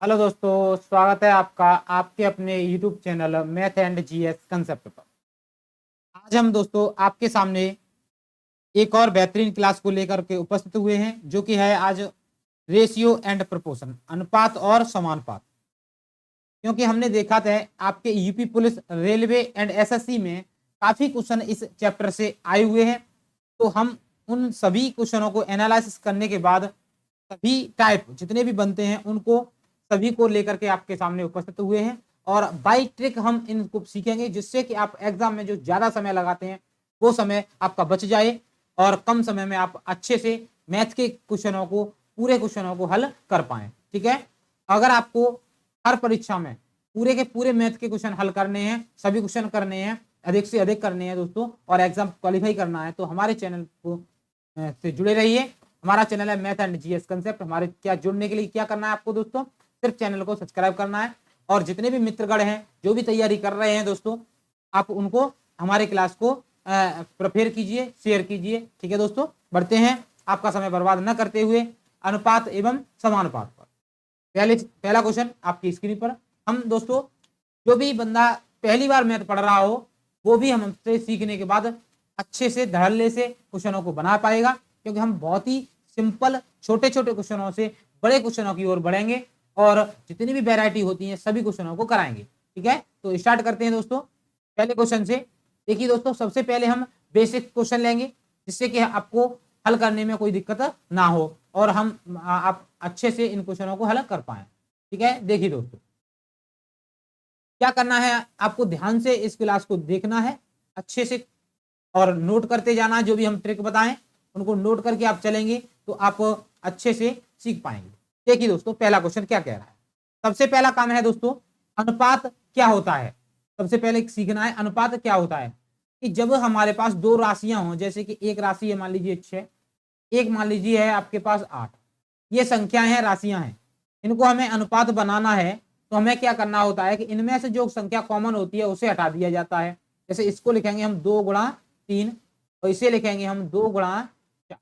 Hello दोस्तों, स्वागत है आपका आपके अपने YouTube channel math and GS concept पर। आज हम दोस्तों आपके सामने एक और बेहतरीन क्लास को लेकर के उपस्थित हुए हैं, जो कि है आज रेशियो एंड प्रोपोर्शन, अनुपात और समानुपात। क्योंकि हमने देखा था आपके UP police, railway and SSC में काफी क्वेश्चन इस चैप्टर से आए हुए हैं। तो हम उन सभी क्वेश्चनों को एनालिसिस करने के बाद सभी टाइप जितने भी बनते हैं उनको सभी को लेकर के आपके सामने उपस्थित हुए हैं, और बाई ट्रिक हम इनको सीखेंगे, जिससे कि आप एग्जाम में जो ज्यादा समय लगाते हैं वो समय आपका बच जाए और कम समय में आप अच्छे से मैथ के क्वेश्चनों को, पूरे क्वेश्चनों को हल कर पाए। ठीक है, अगर आपको हर परीक्षा में पूरे के पूरे मैथ के क्वेश्चन हल करने हैं, सभी क्वेश्चन करने हैं, अधिक से अधिक करने हैं दोस्तों, और एग्जाम क्वालिफाई करना है, तो हमारे चैनल को से जुड़े रहिए। हमारा चैनल है मैथ एंड जीएस कंसेप्ट। हमारे क्या जुड़ने के लिए क्या करना है आपको दोस्तों, सिर्फ चैनल को सब्सक्राइब करना है, और जितने भी मित्रगण हैं जो भी तैयारी कर रहे हैं दोस्तों, आप उनको हमारे क्लास को प्रेफर कीजिए, शेयर कीजिए। ठीक है दोस्तों, बढ़ते हैं आपका समय बर्बाद न करते हुए अनुपात एवं समानुपात पर। पहला क्वेश्चन आपकी स्क्रीन पर। हम दोस्तों, जो भी बंदा पहली बार मैथ पढ़ रहा हो वो भी हमसे सीखने के बाद अच्छे से धड़ल्ले से क्वेश्चनों को बना पाएगा, क्योंकि हम बहुत ही सिंपल छोटे छोटे क्वेश्चनों से बड़े क्वेश्चनों की ओर बढ़ेंगे, और जितनी भी वैरायटी होती है सभी क्वेश्चनों को कराएंगे। ठीक है, तो स्टार्ट करते हैं दोस्तों पहले क्वेश्चन से। देखिए दोस्तों, सबसे पहले हम बेसिक क्वेश्चन लेंगे, जिससे कि आपको हल करने में कोई दिक्कत ना हो, और हम आप अच्छे से इन क्वेश्चनों को हल कर पाए। ठीक है, देखिए दोस्तों, क्या करना है आपको, ध्यान से इस क्लास को देखना है अच्छे से, और नोट करते जाना। जो भी हम ट्रिक बताएं उनको नोट करके आप चलेंगे तो आप अच्छे से सीख पाएंगे। देखिए दोस्तों, पहला क्वेश्चन क्या कह रहा है। सबसे पहला काम है दोस्तों, अनुपात क्या होता है। सबसे पहले सीखना है अनुपात क्या होता है, कि जब हमारे पास दो राशियां हों, जैसे कि एक राशि है मान लीजिए 6, एक मान लीजिए है आपके पास 8। ये संख्याएं हैं, राशियां हैं, इनको हमें अनुपात बनाना है। तो हमें क्या करना होता है कि इनमें से जो संख्या कॉमन होती है उसे हटा दिया जाता है। जैसे इसको लिखेंगे हम 2 गुणा 3, और इसे लिखेंगे हम 2 गुणा 4।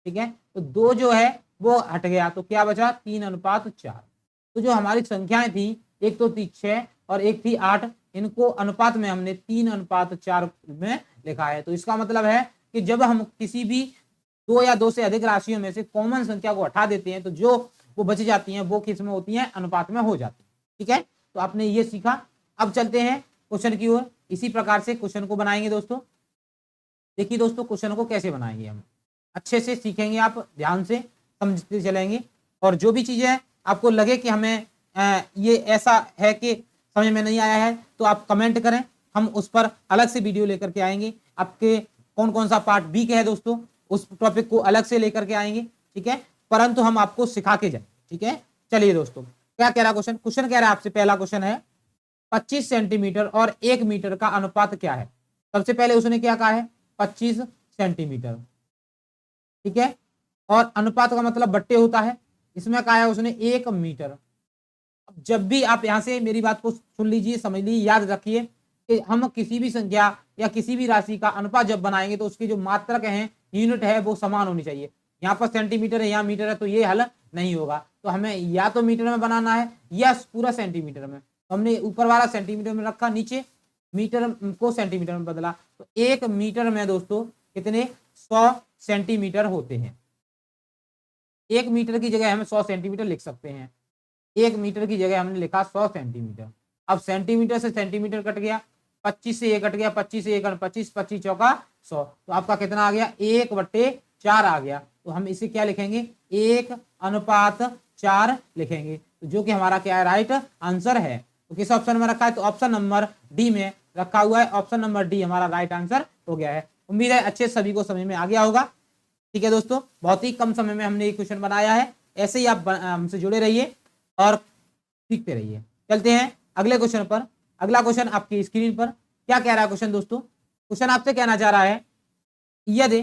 ठीक है, तो 2 जो है वो हट गया, तो क्या बचा 3:4। तो जो हमारी संख्याएं थी, एक तो थी 6 और एक थी 8, इनको अनुपात में हमने 3:4 में लिखा है। तो इसका मतलब है कि जब हम किसी भी दो या दो से अधिक राशियों में से कॉमन संख्या को हटा देते हैं, तो जो वो बच जाती हैं वो किस में होती हैं, अनुपात में हो जाती है। ठीक है, तो आपने ये सीखा। अब चलते हैं क्वेश्चन की ओर। इसी प्रकार से क्वेश्चन को बनाएंगे दोस्तों। देखिए दोस्तों, क्वेश्चन को कैसे बनाएंगे हम अच्छे से सीखेंगे, आप ध्यान से समझते चलेंगे, और जो भी चीजें आपको लगे कि हमें ये ऐसा है कि समझ में नहीं आया है, तो आप कमेंट करें, हम उस पर अलग से वीडियो लेकर के आएंगे। आपके कौन कौन सा पार्ट वीक है दोस्तों, उस टॉपिक को अलग से लेकर के आएंगे। ठीक है, परंतु हम आपको सिखा के जाए। ठीक है, चलिए दोस्तों, क्या कह रहा क्वेश्चन। क्वेश्चन कह रहा है आपसे, पहला क्वेश्चन है 25 सेंटीमीटर और 1 मीटर का अनुपात क्या है। सबसे पहले उसने क्या कहा है, 25 सेंटीमीटर। ठीक है, और अनुपात का मतलब बट्टे होता है, इसमें कहा है उसने 1 मीटर। अब जब भी आप यहां से मेरी बात को सुन लीजिए, समझ लीजिए, याद रखिए कि हम किसी भी संख्या या किसी भी राशि का अनुपात जब बनाएंगे तो उसकी जो मात्रक है, यूनिट है, वो समान होनी चाहिए। यहाँ पर सेंटीमीटर है, यहाँ मीटर है, तो ये हल नहीं होगा। तो हमें या तो मीटर में बनाना है या पूरा सेंटीमीटर में। तो हमने ऊपर वाला सेंटीमीटर में रखा, नीचे मीटर को सेंटीमीटर में बदला। तो 1 मीटर में दोस्तों कितने 100 सेंटीमीटर होते हैं। 1 मीटर की जगह हम 100 सेंटीमीटर लिख सकते हैं। 1 मीटर की जगह हमने लिखा 100 सेंटीमीटर। अब सेंटीमीटर से सेंटीमीटर कट गया, 25 से 1 कट गया, 25 से 1 25, 25 चौका 100, तो आपका कितना आ गया 1/4 आ गया। तो हम इसे क्या लिखेंगे, 1:4 लिखेंगे। तो जो कि हमारा क्या है, राइट आंसर है। तो किस ऑप्शन में रखा है, तो ऑप्शन नंबर डी में रखा हुआ है। ऑप्शन नंबर डी हमारा राइट आंसर हो गया है। उम्मीद है अच्छे सभी को समझ में आ गया होगा। ठीक है दोस्तों, बहुत ही कम समय में हमने ये क्वेश्चन बनाया है। ऐसे ही आप हमसे जुड़े रहिए और सीखते रहिए। चलते हैं अगले क्वेश्चन पर। अगला क्वेश्चन आपकी स्क्रीन पर क्या कह रहा है क्वेश्चन दोस्तों। क्वेश्चन आपसे कहना चाह रहा है, यदि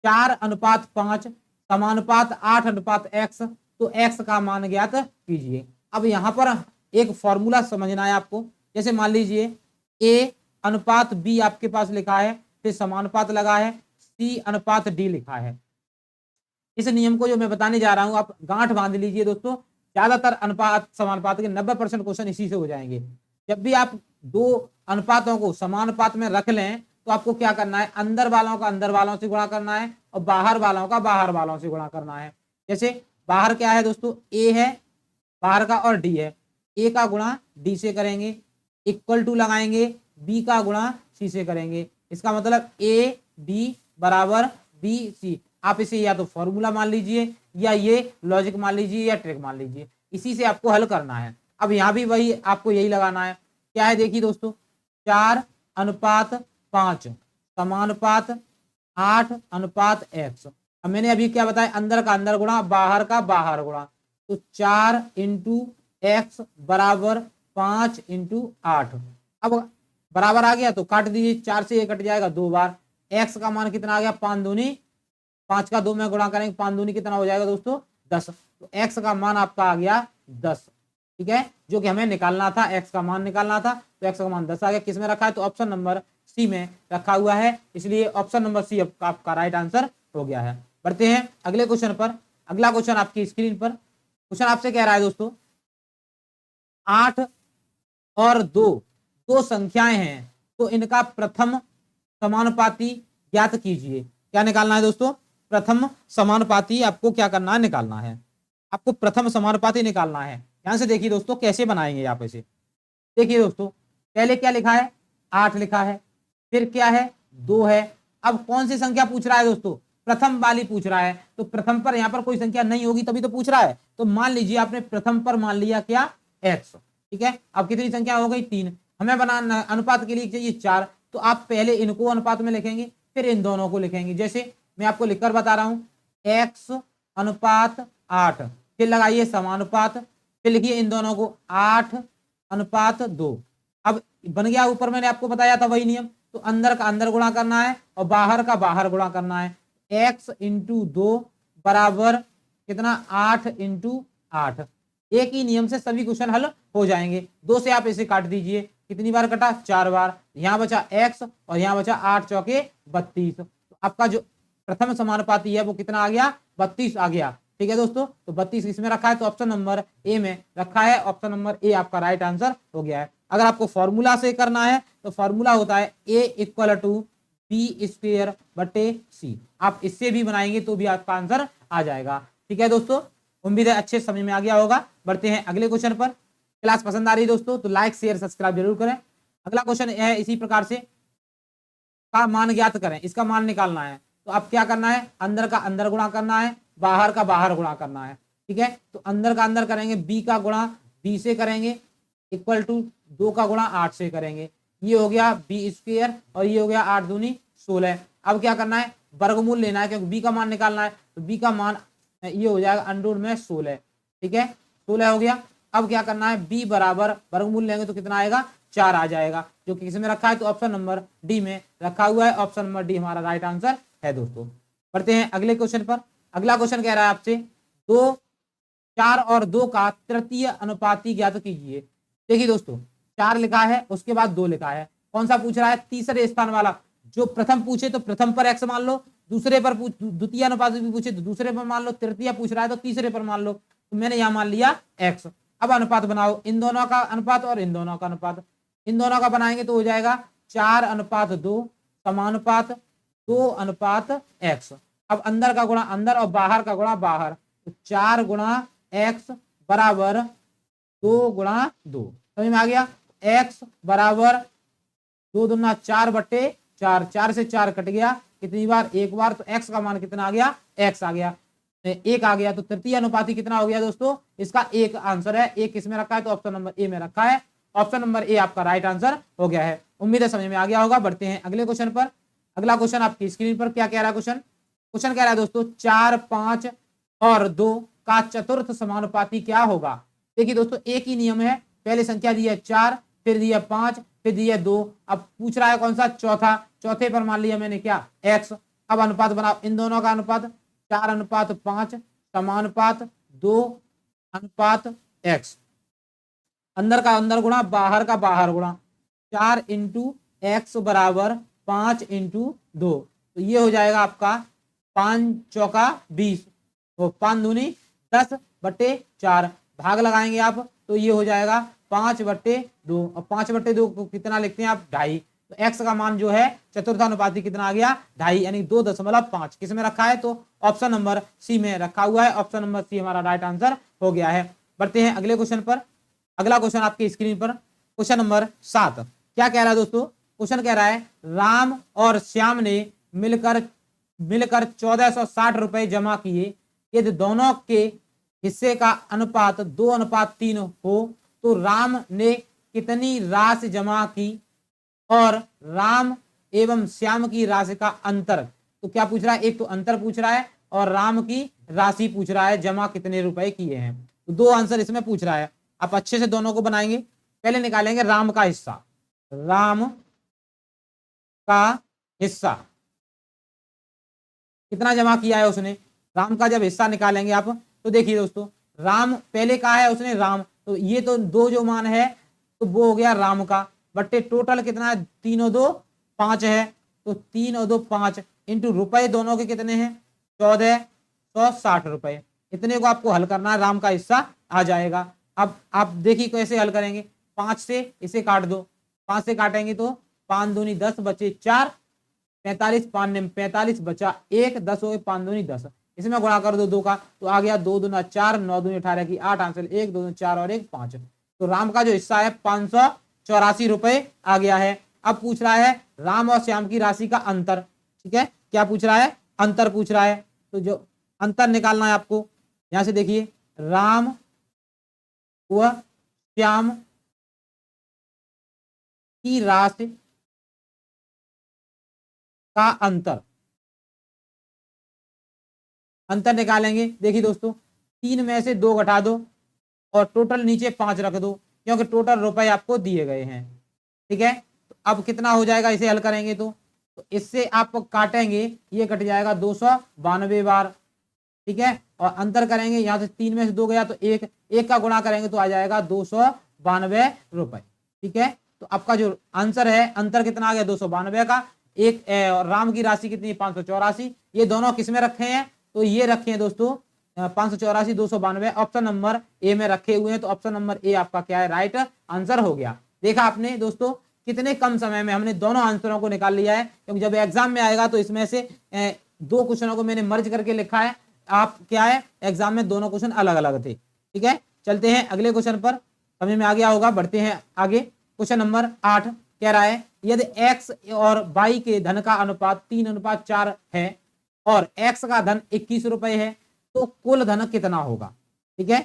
4:5 समानुपात 8:x, तो x का मान ज्ञात कीजिए। अब यहाँ पर एक फॉर्मूला समझना है आपको। जैसे मान लीजिए a/b आपके पास लिखा है, फिर समानुपात लगा है, c/d लिखा है। इस नियम को जो मैं बताने जा रहा हूं आप गांठ बांध लीजिए दोस्तों, ज्यादातर अनुपात समानुपात के 90% क्वेश्चन इसी से हो जाएंगे। जब भी आप दो अनुपातों को समानुपात में रख लें तो आपको क्या करना है, अंदर वालों का अंदर वालों से गुणा करना है और बाहर वालों का बाहर वालों से गुणा करना है। जैसे बाहर क्या है दोस्तों, ए है बाहर का और डी है, ए का गुणा डी से करेंगे, इक्वल टू लगाएंगे, बी का गुणा सी से करेंगे। इसका मतलब ए बी बराबर बी सी। आप इसे या तो फॉर्मूला मान लीजिए या ये लॉजिक मान लीजिए या ट्रिक मान लीजिए, इसी से आपको हल करना है। अब यहाँ भी वही आपको यही लगाना है। क्या है देखिए दोस्तों, 4:5 समानुपात 8:x। अब मैंने अभी क्या बताया, अंदर का अंदर गुणा बाहर का बाहर गुणा, तो 4 × x बराबर 5 × 8। अब बराबर आ गया तो काट दीजिए, 4 से ये कट जाएगा 2 बार। x का मान कितना आ गया, 5 दूनी 5 का 2 में गुणा करेंगे, 5 दूनी कितना हो जाएगा दोस्तों 10। तो x का मान आपका आ गया 10, ठीक है, जो कि हमें निकालना था, x का मान निकालना था। तो x का मान 10 आ गया। किस में रखा है, तो ऑप्शन नंबर सी में रखा हुआ है, इसलिए ऑप्शन नंबर सी आपका राइट आंसर हो गया है। बढ़ते हैं अगले क्वेश्चन पर। अगला क्वेश्चन आपकी स्क्रीन पर, क्वेश्चन आपसे कह रहा है दोस्तों 8 और 2 संख्याएं हैं, तो इनका प्रथम समानुपाती ज्ञात कीजिए। क्या निकालना है दोस्तों, प्रथम समानुपाती आपको क्या करना है, निकालना है। आपको प्रथम समानुपाती निकालना है। ध्यान से देखिए दोस्तों कैसे बनाएंगे आप इसे। देखिए दोस्तों पहले क्या लिखा है, 8 लिखा है, फिर क्या है 2 है। अब कौन सी संख्या पूछ रहा है दोस्तों, प्रथम वाली पूछ रहा है, तो प्रथम पर यहाँ पर कोई संख्या नहीं होगी तभी तो पूछ रहा है। तो मान लीजिए आपने प्रथम पर मान लिया क्या, x, ठीक है। अब कितनी संख्या हो गई, 3। हमें बनाना अनुपात के लिए चाहिए 4, तो आप पहले इनको अनुपात में लिखेंगे फिर इन दोनों को लिखेंगे। जैसे मैं आपको लिखकर बता रहा हूँ, x:8, फिर लगाइए समानुपात, फिर लिखिए इन दोनों को 8:2। अब बन गया, ऊपर मैंने आपको बताया था वही नियम, तो अंदर का अंदर गुणा करना है और बाहर का बाहर गुणा करना है। x × 2 बराबर कितना, 8 × 8। एक ही नियम से सभी क्वेश्चन हल हो जाएंगे। 2 से आप इसे काट दीजिए, कितनी बार कटा, 4 बार। यहाँ बचा x और यहाँ बचा 8 चौके 32। तो आपका जो प्रथम समानुपाती है वो कितना आ गया, 32 आ गया, ठीक है दोस्तों। तो 32 इसमें रखा है, तो ऑप्शन नंबर ए में रखा है, ऑप्शन नंबर ए आपका राइट आंसर हो गया है। अगर आपको फॉर्मूला से करना है तो फॉर्मूला होता है a = b²/c। आप इससे भी बनाएंगे तो भी आपका आंसर आ जाएगा, ठीक है दोस्तों। उम्मीद है अच्छे समझ में आ गया होगा। बढ़ते हैं अगले क्वेश्चन पर। क्लास पसंद आ रही है दोस्तों तो लाइक शेयर सब्सक्राइब जरूर करें। अगला क्वेश्चन है इसी प्रकार से, का मान ज्ञात करें, इसका मान निकालना है। तो आप क्या करना है, अंदर का अंदर गुणा करना है, बाहर का बाहर गुणा करना है, ठीक है। तो अंदर का अंदर करेंगे, b का गुणा b से करेंगे, इक्वल टू 2 का गुणा 8 से करेंगे। ये हो गया b² और ये हो गया 8 दूनी 16। अब क्या करना है, वर्गमूल लेना है, क्योंकि b का मान निकालना है। तो b का मान ये हो जाएगा √16, ठीक है, 16 हो गया। अब क्या करना है, b बराबर वर्गमूल लेंगे तो कितना आएगा, 4 आ जाएगा, जो कि किसमें रखा है, तो ऑप्शन नंबर डी में रखा हुआ है। ऑप्शन नंबर डी हमारा राइट आंसर है दोस्तों। बढ़ते हैं अगले क्वेश्चन पर। अगला क्वेश्चन कह रहा है आपसे 4 और 2 का तृतीय अनुपाती ज्ञात कीजिए। देखिए दोस्तों 4 लिखा है, उसके बाद 2 लिखा है, कौन सा पूछ रहा है, तीसरे स्थान वाला। जो प्रथम पूछे तो प्रथम पर x मान लो, दूसरे पर द्वितीय अनुपात भी पूछे तो दूसरे पर मान लो, तृतीय पूछ रहा है तो तीसरे पर मान लो। तो मैंने यहाँ मान लिया x। अब अनुपात बनाओ, इन दोनों का अनुपात और इन दोनों का अनुपात। इन दोनों का बनाएंगे तो हो जाएगा 4:2 समानुपात 2:x। अब अंदर का गुणा अंदर और बाहर का गुणा बाहर, तो 4 × x बराबर 2 × 2। समझ में आ गया, x बराबर 2 दूना 4/4, 4 से 4 कट गया, कितनी बार, एक बार। तो x का मान कितना आ गया, x आ गया, 1 आ गया। तो तृतीय अनुपाती कितना हो गया दोस्तों, इसका 1 आंसर है। 1 किसमें रखा है, तो ऑप्शन नंबर ए में रखा है। ऑप्शन नंबर ए आपका राइट आंसर हो गया है। उम्मीद है समझ में आ गया होगा। बढ़ते हैं अगले क्वेश्चन पर। अगला क्वेश्चन आपकी स्क्रीन पर क्या कह रहा है, क्वेश्चन कह रहा है दोस्तों 4, 5 और 2 का चतुर्थ समानुपाती क्या होगा। देखिए दोस्तों एक ही नियम है, पहले संख्या दी है 4, फिर दी है 5, फिर दी है 2। अब पूछ रहा है कौन सा, चौथा। चौथे पर मान लिया मैंने क्या, x। अब अनुपात बनाओ, इन दोनों का अनुपात 4:5 समानुपात 2:x। अंदर का अंदर गुणा बाहर का बाहर गुणा, 4 × x बराबर 5 × 2। तो ये हो जाएगा आपका 5 चौका 20, तो 5 दूनी 10/4 भाग लगाएंगे आप तो ये हो जाएगा 5/2। और 5/2 को कितना लिखते हैं आप 2.5। तो x का मान जो है चतुर्थानुपाती कितना आ गया 2.5 यानी 2.5। किस में रखा है तो ऑप्शन नंबर सी में रखा हुआ है। ऑप्शन नंबर सी हमारा राइट आंसर हो गया है। बढ़ते हैं अगले क्वेश्चन पर। अगला क्वेश्चन आपकी स्क्रीन पर क्वेश्चन नंबर 7 क्या कह रहा है दोस्तों। क्वेश्चन कह रहा है राम और श्याम ने मिलकर 1460 रुपए जमा किए। यदि दोनों के हिस्से का अनुपात 2:3 हो तो राम ने कितनी राशि जमा की और राम एवं श्याम की राशि का अंतर। तो क्या पूछ रहा है, एक तो अंतर पूछ रहा है और राम की राशि पूछ रहा है, जमा कितने रुपए किए हैं। तो दो आंसर इसमें पूछ रहा है। आप अच्छे से दोनों को बनाएंगे। पहले निकालेंगे राम का हिस्सा। राम का हिस्सा कितना जमा किया है उसने। राम का जब हिस्सा निकालेंगे आप तो देखिए दोस्तों, राम पहले का है उसने राम, तो ये तो दो जो मान है तो वो हो गया राम का, बट्टे टोटल कितना है 3 और 2 5 है। तो 3 और 2 5 इंटू रुपए दोनों के कितने हैं 1460 रुपए। इतने को आपको हल करना है, राम का हिस्सा आ जाएगा। अब आप देखिए कैसे हल करेंगे। 5 से इसे काट दो, 5 से काटेंगे तो 5 दूनी 10 बचे 4, 45 5 ने 45 बचा 1, 10 हो गए 5 दूनी 10। इसमें गुणा कर दो 2 का तो आ गया 2 दूना 4, 9 दूनी 18 की 8, आंसर 1 2 4 और 1 5। तो राम का जो हिस्सा है 584 रुपए आ गया है। अब पूछ रहा है राम और श्याम की राशि का अंतर। ठीक है, क्या पूछ रहा है, अंतर पूछ रहा है। तो जो अंतर निकालना है आपको, यहां से देखिए राम व श्याम की राशि का अंतर, अंतर निकालेंगे। देखिए दोस्तों 3 में से 2 घटा दो और टोटल नीचे 5 रख दो, क्योंकि टोटल रुपए आपको दिए गए हैं। ठीक है, तो अब कितना हो जाएगा इसे हल करेंगे तो इससे आप काटेंगे, ये कट जाएगा 292 बार। ठीक है, और अंतर करेंगे, यहाँ से 3 में से 2 गया तो 1 का गुणा करेंगे तो आ जाएगा 292 रुपए। ठीक है, तो आपका जो आंसर है अंतर कितना आ गया 292 का। एक राम की राशि कितनी 584। ये दोनों किस में रखे हैं तो ये रखे हैं दोस्तों 584 292 ऑप्शन नंबर ए में रखे हुए हैं। तो ऑप्शन नंबर ए आपका क्या है, राइट आंसर हो गया। देखा आपने दोस्तों कितने कम समय में हमने दोनों आंसरों को निकाल लिया है, क्योंकि जब एग्जाम में आएगा तो इसमें से 2 क्वेश्चनों को मैंने मर्ज करके लिखा है। आप क्या है एग्जाम में दोनों क्वेश्चन अलग अलग थे। ठीक है, चलते हैं अगले क्वेश्चन पर, समझ में आ गया होगा। बढ़ते हैं आगे। क्वेश्चन नंबर 8 कह रहा है यदि x और y के धन का अनुपात 3:4 है और x का धन 21 रुपए है तो कुल धन कितना होगा। ठीक है,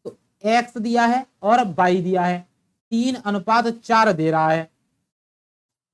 तो x दिया है और y दिया है, 3:4 दे रहा है।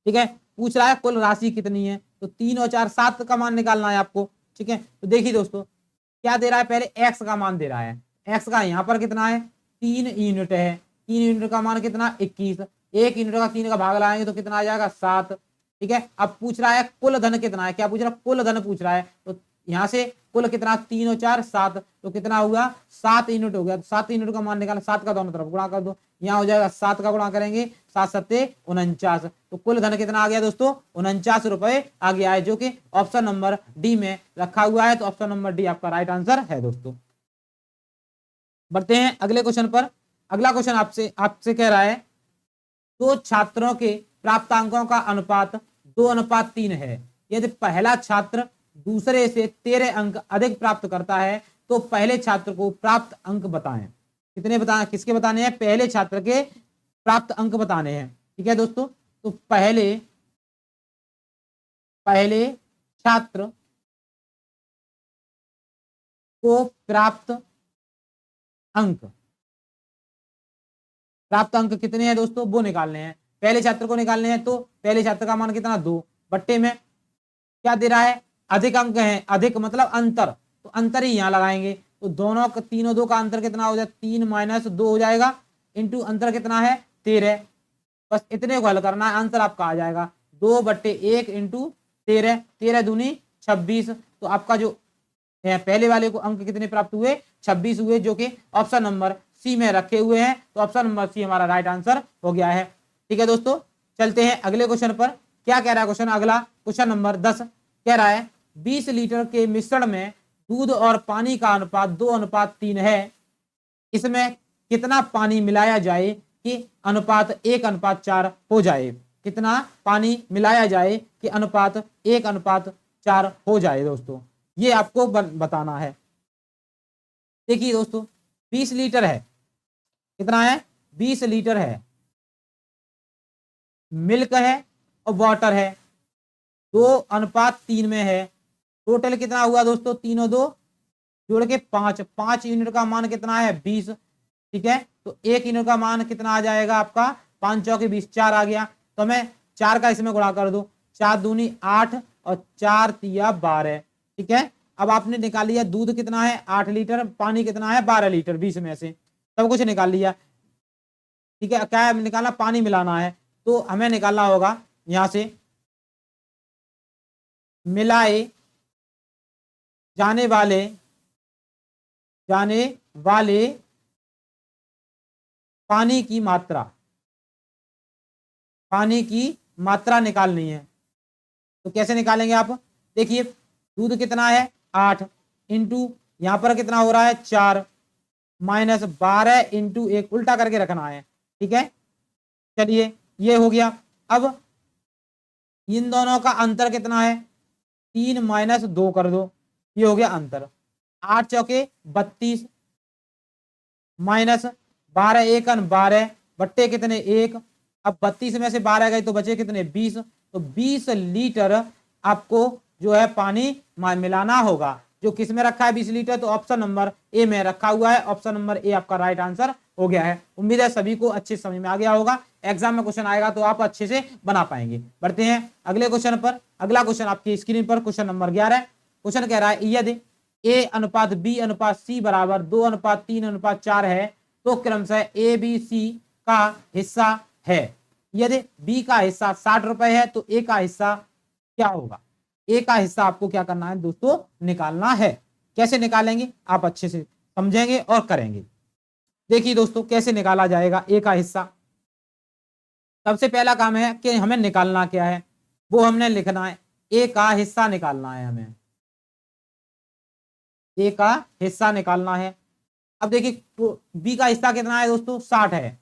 ठीक है, पूछ रहा है कुल राशि कितनी है, तो 3 और 4 7 का मान निकालना है आपको। ठीक है, तो देखिए दोस्तों क्या दे रहा है, पहले x का मान दे रहा है। x का यहाँ पर कितना है 3 यूनिट है, 3 यूनिट का मान कितना 21, 1 यूनिट का 3 का भाग लगाएंगे तो कितना आ जाएगा 7। ठीक है, अब पूछ रहा है कुल धन कितना है, क्या पूछ रहा है कुल धन पूछ रहा है। तो यहाँ से कुल कितना 3 और 4 7, तो कितना हुआ 7 यूनिट हो गया। तो 7 यूनिट का मान निकाला, 7 का दोनों तरफ गुणा कर दो, यहाँ हो जाएगा 7 का गुणा करेंगे 7 7 49। तो कुल धन कितना आ गया दोस्तों 49 रुपए आ गया है, जो कि ऑप्शन नंबर डी में रखा हुआ है। तो ऑप्शन नंबर डी आपका राइट आंसर है दोस्तों। बढ़ते हैं अगले क्वेश्चन पर। अगला क्वेश्चन आपसे कह रहा है 2 छात्रों के प्राप्तांकों का अनुपात 2:3 है। यदि पहला छात्र दूसरे से 13 अंक अधिक प्राप्त करता है तो पहले छात्र को प्राप्त अंक बताएं। कितने बताना, किसके बताने हैं, पहले छात्र के प्राप्त अंक बताने हैं। ठीक है दोस्तों, तो पहले छात्र को प्राप्त अंक कितने हैं दोस्तों वो निकालने हैं। पहले छात्र को निकालने हैं तो पहले छात्र का मान कितना 2, बट्टे में क्या दे रहा है अधिक अंक है, अधिक मतलब अंतर, तो अंतर ही यहाँ लगाएंगे। तो दोनों का 3 और 2 का अंतर कितना हो जाए 3 - 2 हो जाएगा, इंटू अंतर कितना है 13। बस इतने को हल करना है, आंसर आपका आ जाएगा 2/1 इंटू 13, 13 दूनी 26। तो आपका जो पहले वाले को अंक कितने प्राप्त हुए 26 हुए, जो कि ऑप्शन नंबर सी में रखे हुए हैं। तो ऑप्शन नंबर सी हमारा राइट आंसर हो गया है। ठीक है दोस्तों, चलते हैं अगले क्वेश्चन पर। क्या कह रहा है क्वेश्चन, अगला क्वेश्चन नंबर 10 कह रहा है 20 लीटर के मिश्रण में दूध और पानी का अनुपात 2:3 है। इसमें कितना पानी मिलाया जाए कि अनुपात 1:4 हो जाए, कितना पानी मिलाया जाए कि अनुपात 1:4 हो जाए दोस्तों, ये आपको बताना है। देखिए दोस्तों 20 लीटर है, कितना है 20 लीटर है, मिल्क है और वाटर है, 2:3 में है। टोटल कितना हुआ दोस्तों, तीनों दो जोड़ के 5, 5 यूनिट का मान कितना है 20, ठीक है। तो 1 यूनिट का मान कितना आ जाएगा आपका, 5 चौके 20, 4 आ गया। तो मैं 4 का इसमें गुणा कर दो, 4 दूनी 8 और 4 तिया 12, ठीक है। अब आपने निकाल लिया दूध कितना है 8 लीटर, पानी कितना है 12 लीटर, 20 में से सब कुछ निकाल लिया, ठीक है। क्या निकालना, पानी मिलाना है, तो हमें निकालना होगा यहां से मिलाए जाने वाले पानी की मात्रा निकालनी है। तो कैसे निकालेंगे आप, देखिए दूध कितना है 8 इंटू यहां पर कितना हो रहा है 4 माइनस 12 इंटू 1, उल्टा करके रखना है, ठीक है। चलिए ये हो गया। अब इन दोनों का अंतर कितना है, 3 माइनस 2 कर दो, ये हो गया अंतर। 8 चौके 32 माइनस 12 एकन 12 बट्टे कितने 1। अब 32 में से 12 गए तो बचे कितने 20। तो 20 लीटर आपको जो है पानी मिलाना होगा। जो किस में रखा है 20 लीटर, तो ऑप्शन नंबर ए में रखा हुआ है। ऑप्शन नंबर ए आपका राइट आंसर हो गया है। उम्मीद है सभी को अच्छे समझ में आ गया होगा। एग्जाम में क्वेश्चन आएगा तो आप अच्छे से बना पाएंगे। बढ़ते हैं अगले क्वेश्चन पर। अगला क्वेश्चन आपकी स्क्रीन पर क्वेश्चन नंबर 11। क्वेश्चन कह रहा है यदि ए अनुपात बी अनुपात सी बराबर 2:3:4 है तो क्रमशः ए बी सी का हिस्सा है। यदि बी का हिस्सा 60 रुपए है तो ए का हिस्सा क्या होगा। ए का हिस्सा आपको क्या करना है दोस्तों, निकालना है। कैसे निकालेंगे आप अच्छे से समझेंगे और करेंगे। देखिए दोस्तों कैसे निकाला जाएगा ए का हिस्सा। सबसे पहला काम है कि हमें निकालना क्या है, वो हमने लिखना है ए का हिस्सा निकालना है। हमें ए का हिस्सा निकालना है। अब देखिए तो बी का हिस्सा कितना है दोस्तों 60 है,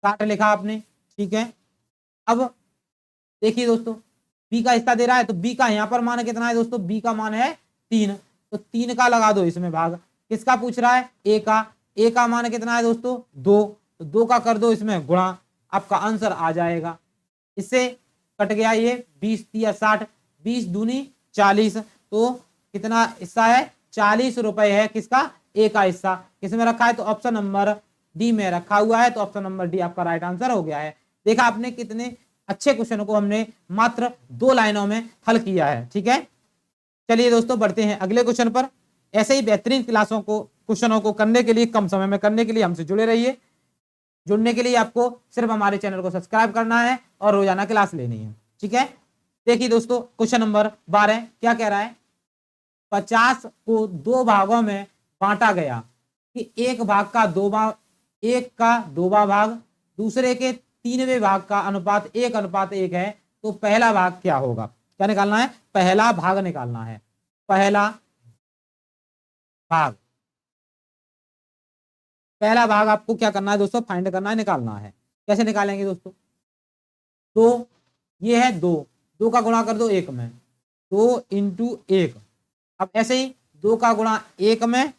60 लिखा आपने, ठीक है। अब देखिए दोस्तों बी का हिस्सा दे रहा है तो बी का यहां पर मान कितना है दोस्तों, बी का मान है 3, तो 3 का लगा दो इसमें भाग। किसका पूछ रहा है ए का, ए का मान कितना है दोस्तों 2, तो 2 का कर दो इसमें गुणा, आपका आंसर आ जाएगा। इससे कट गया ये 20 या 60, 20 दूनी 40, तो कितना हिस्सा है 40 रुपए है किसका, ए का हिस्सा। किसमें रखा है तो ऑप्शन नंबर डी में रखा हुआ है। तो ऑप्शन नंबर डी आपका राइट आंसर हो गया है। देखा आपने कितने अच्छे क्वेश्चन को हमने मात्र 2 लाइनों में हल किया है, ठीक है। चलिए दोस्तों बढ़ते हैं अगले क्वेश्चन पर। ऐसे ही बेहतरीन क्वेश्चनों को करने के लिए, कम समय में करने के लिए हमसे जुड़े रहिए। जुड़ने के लिए आपको सिर्फ हमारे चैनल को सब्सक्राइब करना है और रोजाना क्लास लेनी है, ठीक है। देखिए दोस्तों क्वेश्चन नंबर 12 क्या कह रहा है, 50 को 2 भागों में बांटा गया कि एक का 2वां भाग दूसरे के 3वें भाग का अनुपात 1:1 है, तो पहला भाग क्या होगा। क्या निकालना है, पहला भाग निकालना है। पहला भाग आपको क्या करना है दोस्तों, फाइंड करना है, निकालना है। कैसे निकालेंगे दोस्तों, 2 ये है 2 का गुणा कर दो 1 में, 2 इंटू 1। अब ऐसे ही 2 का गुणा 1 में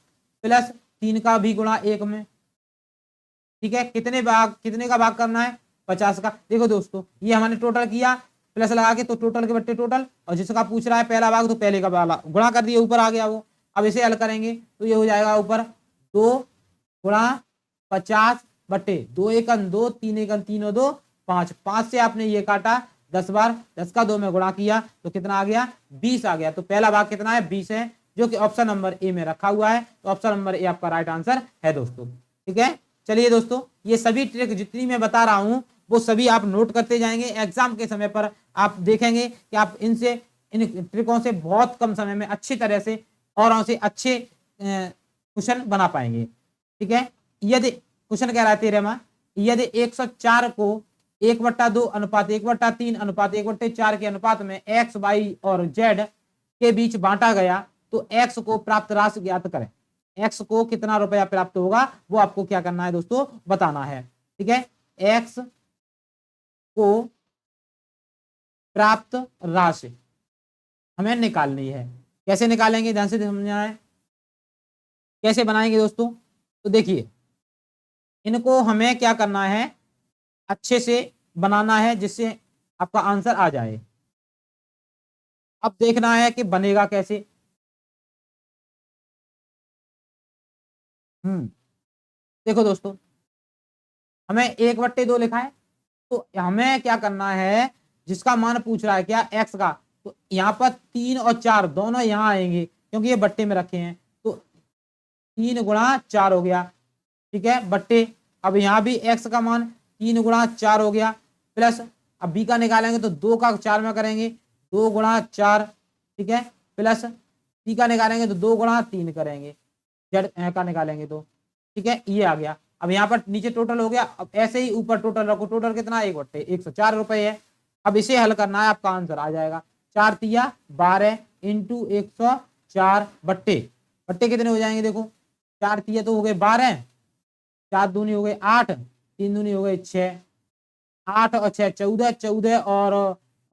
प्लस 3 का भी गुणा 1 में, ठीक है। कितने का भाग करना है 50 का। देखो दोस्तों ये हमने टोटल किया प्लस लगा के, तो टोटल के बट्टे टोटल, और जिसका पूछ रहा है पहला भाग तो पहले का वाला गुणा कर दिया, ऊपर आ गया वो। अब इसे हल करेंगे तो ये हो जाएगा ऊपर 2 गुणा 50 बट्टे 2 एकन 2, 3 एकन 3 और 2 5, 5 से आपने ये काटा 10 बार, 10 का 2 में गुणा किया तो कितना आ गया 20 आ गया। तो पहला भाग कितना है 20 है, जो कि ऑप्शन नंबर ए में रखा हुआ है। तो ऑप्शन नंबर ए आपका राइट आंसर है दोस्तों, ठीक है। चलिए दोस्तों ये सभी ट्रिक जितनी मैं बता रहा हूं वो सभी आप नोट करते जाएंगे। एग्जाम के समय पर आप देखेंगे कि आप इन ट्रिकों से बहुत कम समय में अच्छी तरह से और से अच्छे क्वेश्चन बना पाएंगे, ठीक है। यदि क्वेश्चन कह रहा है 13वां, यदि 104 को 1/2 अनुपात 1/3 अनुपात 1/4 के अनुपात में एक्स वाई और जेड के बीच बांटा गया तो एक्स को प्राप्त राशि ज्ञात करें। एक्स को कितना रुपया प्राप्त होगा वो आपको क्या करना है दोस्तों, बताना है। ठीक है, एक्स को प्राप्त राशि हमें निकालनी है। कैसे निकालेंगे, ध्यान से समझना है। कैसे बनाएंगे दोस्तों, तो देखिए इनको हमें क्या करना है, अच्छे से बनाना है जिससे आपका आंसर आ जाए। अब देखना है कि बनेगा कैसे। देखो दोस्तों, हमें 1/2 लिखा है, तो हमें क्या करना है, जिसका मान पूछ रहा है क्या, एक्स का, तो यहाँ पर 3 और 4 दोनों यहाँ आएंगे क्योंकि ये बट्टे में रखे हैं, तो 3 × 4 हो गया। ठीक है, बट्टे, अब यहाँ भी एक्स का मान 3 × 4 हो गया, प्लस अब बी का निकालेंगे तो 2 का 4 में करेंगे, 2 × 4। ठीक है, प्लस सी का निकालेंगे तो 2 × 3 करेंगे, जेड का निकालेंगे तो। ठीक है, ये आ गया। अब यहाँ पर नीचे टोटल हो गया, अब ऐसे ही ऊपर टोटल रखो, टोटल कितना, 1/104 रुपए है। अब इसे हल करना है, आपका आंसर आ जाएगा 4×3=12 × 104 बट्टे, बट्टे कितने हो जाएंगे, देखो 4×3 तो हो गए 12, 4×2 हो गए 8, 3×2 हो गए 6, 8 और 6 14, 14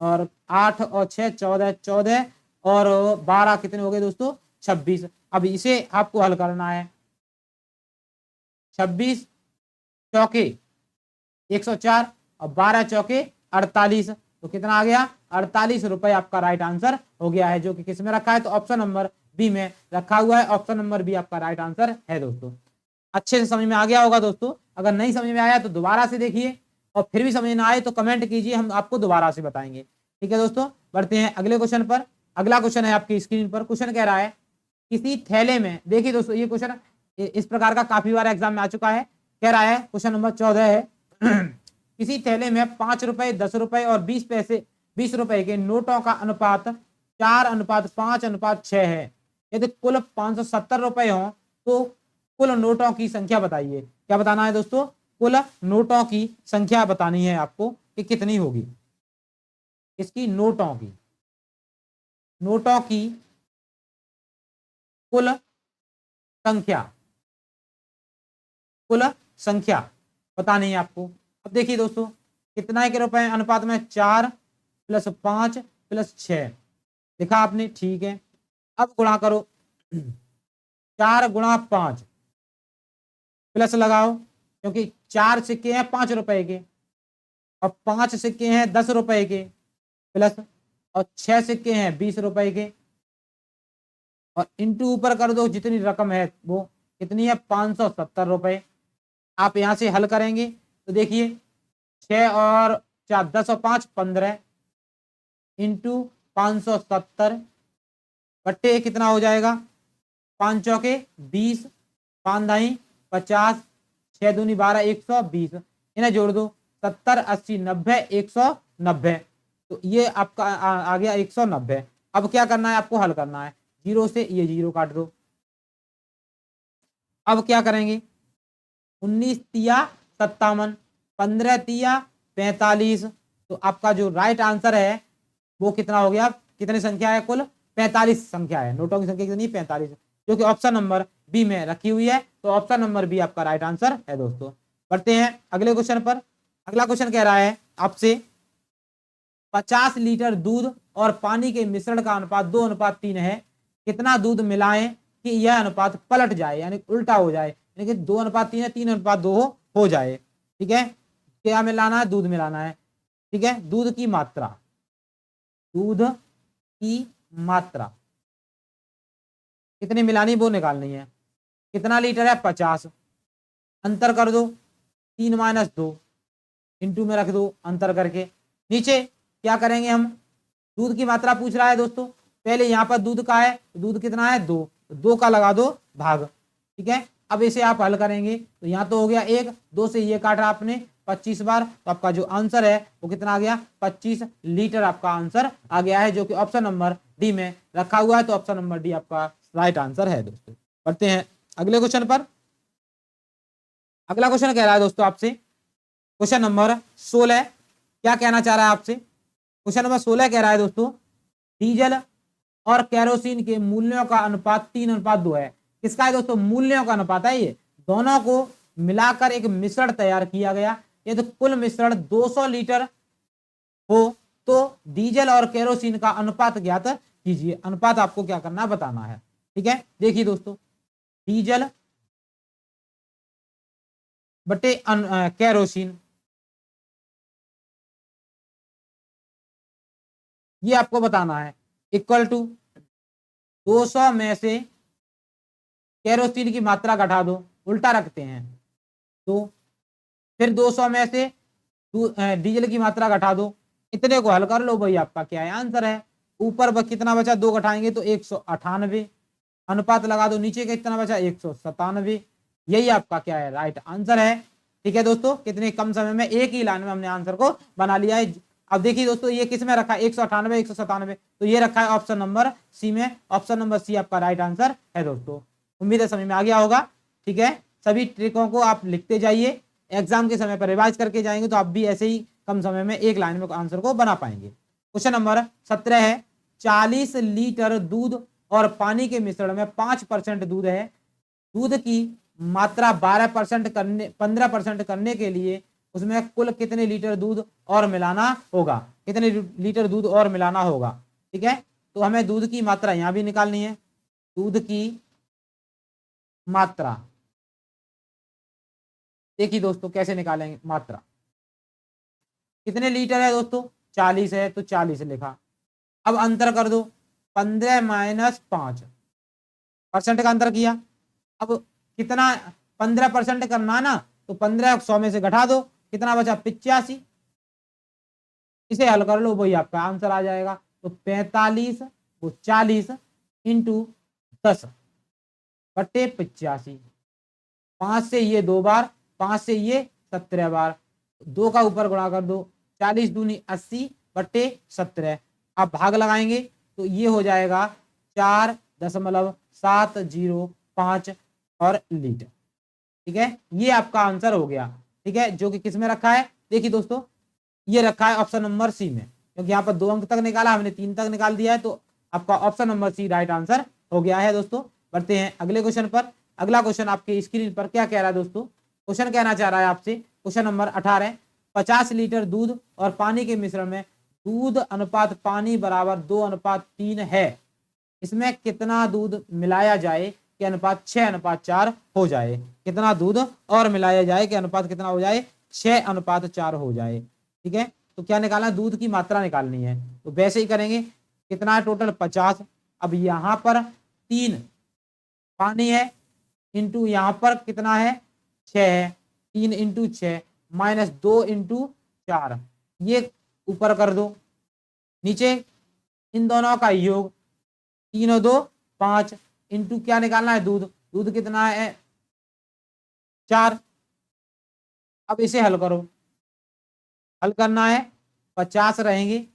और 8 और 6 14, 14 और 12 कितने हो गए दोस्तों, 26। अब इसे आपको हल करना है, 26 चौके 104 और 12 चौके 48, तो कितना आ गया, 48 रुपए आपका राइट आंसर हो गया है, जो कि किस में रखा है, तो ऑप्शन नंबर बी में रखा हुआ है। ऑप्शन नंबर बी आपका राइट आंसर है दोस्तों। अच्छे से समझ में आ गया होगा दोस्तों। अगर नहीं समझ में आया तो दोबारा से देखिए, और फिर भी समझ ना आए तो कमेंट कीजिए, हम आपको दोबारा से बताएंगे। ठीक है दोस्तों, बढ़ते हैं अगले क्वेश्चन पर। अगला क्वेश्चन है आपकी स्क्रीन पर। क्वेश्चन कह रहा है, किसी थैले में, देखिए दोस्तों ये क्वेश्चन इस प्रकार का काफी बार एग्जाम में आ चुका है। कह रहा है, क्वेश्चन नंबर 14 है किसी थैले में 5 रुपए, 10 रुपए और 20 रुपए के नोटों का अनुपात 4:5:6 है। यदि कुल 570 रुपए हो तो कुल नोटों की संख्या बताइए। क्या बताना है दोस्तों, कुल नोटों की संख्या बतानी है आपको कि कितनी होगी। इसकी नोटों की कुल संख्या, कुल संख्या बतानी है आपको। अब देखिए दोस्तों, कितना के रुपए अनुपात में, 4 + 5 + 6 लिखा आपने, ठीक है। अब गुणा करो, 4 × 5 प्लस लगाओ, क्योंकि 4 सिक्के हैं 5 रुपए के और 5 सिक्के हैं 10 रुपए के, प्लस और 6 सिक्के हैं 20 रुपए के, और इंटू ऊपर कर दो, जितनी रकम है वो कितनी है, 570 रुपए। आप यहां से हल करेंगे तो देखिए 6 और 4 10 और 5 15 इंटू 570 बट्टे कितना हो जाएगा, 5 चौके 20, 5 दाई 50, 6 दूनी 12, 120, इन्हें जोड़ दो, 70 80 90 190, तो ये आपका आ गया 190। अब क्या करना है, आपको हल करना है, 0 से ये 0 काट दो। अब क्या करेंगे, 19 तिया 57, 15 तिया 45, तो आपका जो राइट आंसर है वो कितना हो गया, कितनी संख्या है, कुल 45 संख्या है। नोटों की संख्या कितनी, 45, जो कि ऑप्शन नंबर बी में रखी हुई है। तो ऑप्शन नंबर बी आपका राइट आंसर है दोस्तों। बढ़ते हैं अगले क्वेश्चन पर। अगला क्वेश्चन कह रहा है आपसे, 50 लीटर दूध और पानी के मिश्रण का अनुपात 2:3 है। कितना दूध मिलाएं कि यह अनुपात पलट जाए, यानी उल्टा हो जाए, यानी कि 2:3 है, 3:2 हो जाए। ठीक है, क्या मिलाना है, दूध मिलाना है। ठीक है, दूध की मात्रा कितनी मिलानी वो निकालनी है। कितना लीटर है, 50, अंतर कर दो, 3 - 2 इंटू में रख दो अंतर करके। नीचे क्या करेंगे हम, दूध की मात्रा पूछ रहा है दोस्तों, पहले यहाँ पर दूध का है, दूध कितना है 2, 2 का लगा दो भाग। ठीक है, अब इसे आप हल करेंगे तो यहाँ तो हो गया 1, 2 से ये काटा आपने 25 बार, तो आपका जो आंसर है वो कितना आ गया, 25 लीटर आपका आंसर आ गया है, जो कि ऑप्शन नंबर डी में रखा हुआ है। तो ऑप्शन नंबर डी आपका राइट आंसर है दोस्तों। बढ़ते हैं अगले क्वेश्चन पर। अगला क्वेश्चन कह रहा है दोस्तों आपसे, क्वेश्चन नंबर 16 क्या कहना चाह रहा है आपसे। क्वेश्चन नंबर 16 कह रहा है दोस्तों, डीजल और कैरोसिन के मूल्यों का अनुपात 3:2 है। किसका है दोस्तों, मूल्यों का अनुपात है ये, दोनों को मिलाकर एक मिश्रण तैयार किया गया। यदि कुल मिश्रण 200 लीटर हो तो डीजल और केरोसिन का अनुपात ज्ञात कीजिए। अनुपात आपको क्या करना बताना है, ठीक है। देखिए दोस्तों, डीजल बटे केरोसिन, ये आपको बताना है, इक्वल टू 200 में से केरोसिन की मात्रा घटा दो, उल्टा रखते हैं तो फिर 200 में से डीजल की मात्रा घटा दो, इतने को हल कर लो भाई, आपका क्या है आंसर है। ऊपर कितना बचा, 2 घटाएंगे तो 198, अनुपात लगा दो, नीचे का कितना बचा 197, यही आपका क्या है राइट आंसर है। ठीक है दोस्तों, कितने कम समय में एक ही लाइन में हमने आंसर को बना लिया है। अब देखिए दोस्तों, ये किस में रखा है, 198 197, तो ये रखा है ऑप्शन नंबर सी में। ऑप्शन नंबर सी आपका राइट आंसर है दोस्तों। उम्मीद है समझ में आ गया होगा। ठीक है, सभी ट्रिकों को आप लिखते जाइए, एग्जाम के समय पर रिवाइज करके जाएंगे तो आप भी ऐसे ही कम समय में एक लाइन में आंसर को बना पाएंगे। क्वेश्चन नंबर 17 है, 40 लीटर दूध और पानी के मिश्रण में 5% दूध है, दूध की मात्रा 15% करने के लिए उसमें कुल कितने लीटर दूध और मिलाना होगा, कितने लीटर दूध और मिलाना होगा। ठीक है, तो हमें दूध की मात्रा यहां भी निकालनी है, दूध की मात्रा देखिए दोस्तों कैसे निकालेंगे, मात्रा कितने लीटर है दोस्तों, 40 है तो 40 लिखा। अब अंतर कर दो, 15 माइनस 5% का अंतर किया। अब कितना, 15% करना ना, तो 15 100 में से घटा दो, कितना बचा 85, इसे हल कर लो वही आपका आंसर आ जाएगा। तो 45 वो 40 इंटू 10 बटे 85, 5 से ये 2 बार, 5 से ये 17 बार, 2 का ऊपर गुणा कर दो, 40 दूनी 80 बटे 17। आप भाग लगाएंगे तो ये हो जाएगा 4.705 और लीटर। ठीक है, ये आपका आंसर हो गया। ठीक है, जो कि किस में रखा है, देखिए दोस्तों ये रखा है ऑप्शन नंबर सी में, क्योंकि यहाँ पर 2 अंक तक निकाला, हमने 3 तक निकाल दिया है, तो आपका option number C right answer हो गया है दोस्तों। बढ़ते हैं अगले क्वेश्चन पर। अगला क्वेश्चन आपके स्क्रीन पर क्या कह रहा है दोस्तों, क्वेश्चन कहना चाह रहा है आपसे, क्वेश्चन नंबर 18, 50 लीटर दूध और पानी के मिश्रण में दूध अनुपात पानी बराबर 2:3 है, इसमें कितना दूध मिलाया जाए कि अनुपात 6:4 हो जाए। कितना दूध और मिलाया जाए कि अनुपात कितना हो जाए, 6:4 हो जाए। ठीक है, तो क्या निकालना, दूध की मात्रा निकालनी है, तो वैसे ही करेंगे। कितना है टोटल 50, अब यहाँ पर 3 पानी है, इंटू यहाँ पर कितना है 6 है, 3 इंटू 6 माइनस 2 इंटू 4, ये ऊपर कर दो, नीचे इन दोनों का योग, 3 और 2 5 इंटू क्या निकालना है, दूध, दूध कितना है 4। अब इसे हल करो, हल करना है, 50 रहेंगे,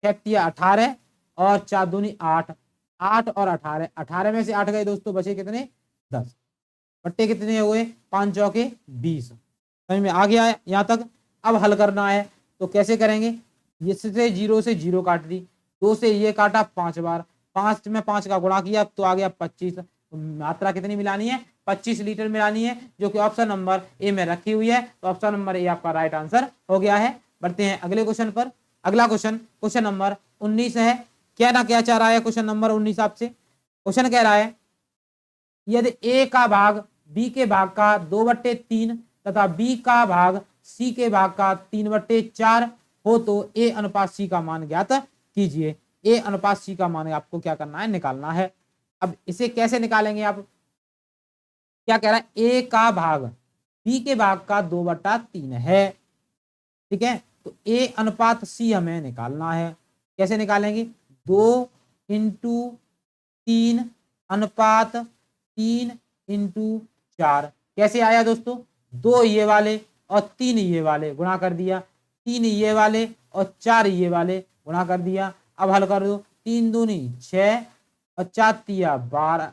18 और 4 दूनी 8, 8 और 18, 18 में से 8 गए दोस्तों, बचे कितने 10, बट्टे कितने हुए 5 चौके 20। समझ में आ गया है यहाँ तक। अब हल करना है तो कैसे करेंगे, इससे 0 से 0 काट दी, 2 से ये काटा 5 बार, 5 में 5 का गुणा किया तो आ गया 25। मात्रा कितनी मिलानी है, 25 लीटर मिलानी है, जो कि ऑप्शन नंबर ए में रखी हुई है, तो ऑप्शन नंबर ए आपका राइट आंसर हो गया है। बढ़ते हैं अगले क्वेश्चन पर। अगला क्वेश्चन, क्वेश्चन नंबर 19 है। क्या ना क्या चाह रहा है क्वेश्चन नंबर 19 आपसे, क्वेश्चन कह रहा है यदि ए का भाग बी के भाग का 2/3 तथा बी का भाग सी के भाग का 3/4 हो तो ए अनुपात सी का मान ज्ञात कीजिए। ए अनुपात सी का मान आपको क्या करना है, निकालना है। अब इसे कैसे निकालेंगे आप, क्या कह रहा है, ए का भाग बी के भाग का 2/3 है। ठीक है, तो ए अनुपात सी हमें निकालना है, कैसे निकालेंगे, 2 इंटू 3 अनुपात 3 इंटू 4, कैसे आया दोस्तों, 2 ये वाले और 3 ये वाले गुणा कर दिया, 3 ये वाले और 4 ये वाले गुणा कर दिया। अब हल कर दो, 3 दूनी 6 और 4 तिया 12,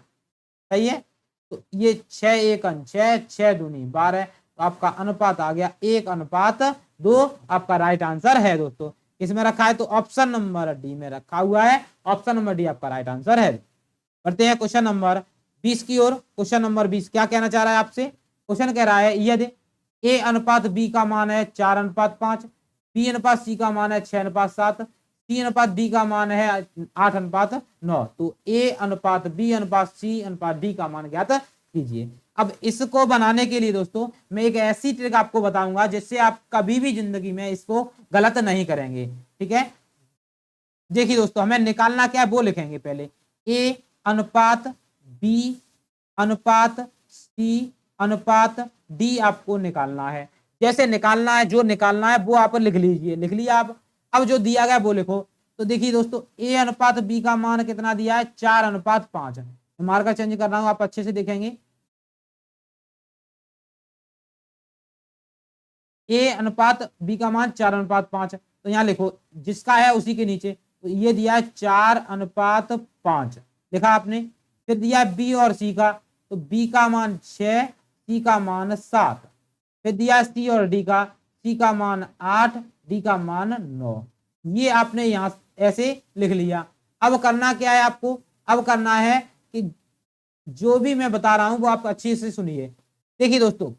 सही है, तो ये 6 1 6, 6 दूनी 12, तो आपका अनुपात आ गया 1:2, आपका राइट आंसर है दोस्तों। इसमें रखा है तो ऑप्शन नंबर डी में रखा हुआ है, ऑप्शन नंबर डी आपका राइट आंसर है। बढ़ते हैं क्वेश्चन नंबर 20 की ओर। क्वेश्चन नंबर 20 क्या कहना चाह रहा है आपसे? क्वेश्चन कह रहा है यदि ए अनुपात बी का मान है 4:5, बी अनुपात सी का मान है 6:7, सी अनुपात डी का मान है 8:9, तो ए अनुपात बी अनुपात सी अनुपात डी का मान ज्ञात कीजिए। अब इसको बनाने के लिए दोस्तों मैं एक ऐसी ट्रिक आपको बताऊंगा जिससे आप कभी भी जिंदगी में इसको गलत नहीं करेंगे। ठीक है, देखिए दोस्तों, हमें निकालना क्या है वो लिखेंगे पहले। ए अनुपात बी अनुपात सी अनुपात डी आपको निकालना है। जैसे निकालना है, जो निकालना है वो आप लिख लीजिए। लिख लिया आप। अब जो दिया गया वो लिखो। तो देखिए दोस्तों, ए अनुपात बी का मान कितना दिया है? 4:5। मार्कर चेंज कर रहा हूं, आप अच्छे से देखेंगे। ए अनुपात बी का मान 4:5, तो यहां लिखो जिसका है उसी के नीचे। तो ये दिया है 4:5 लिखा आपने। फिर दिया है बी और सी का, तो बी का मान 6, सी का मान 7। फिर दिया है सी और डी का, सी का मान 8, डी का मान 9। ये आपने यहां ऐसे लिख लिया। अब करना क्या है आपको? अब करना है कि जो भी मैं बता रहा हूं वो आप अच्छे से सुनिए। देखिए दोस्तों,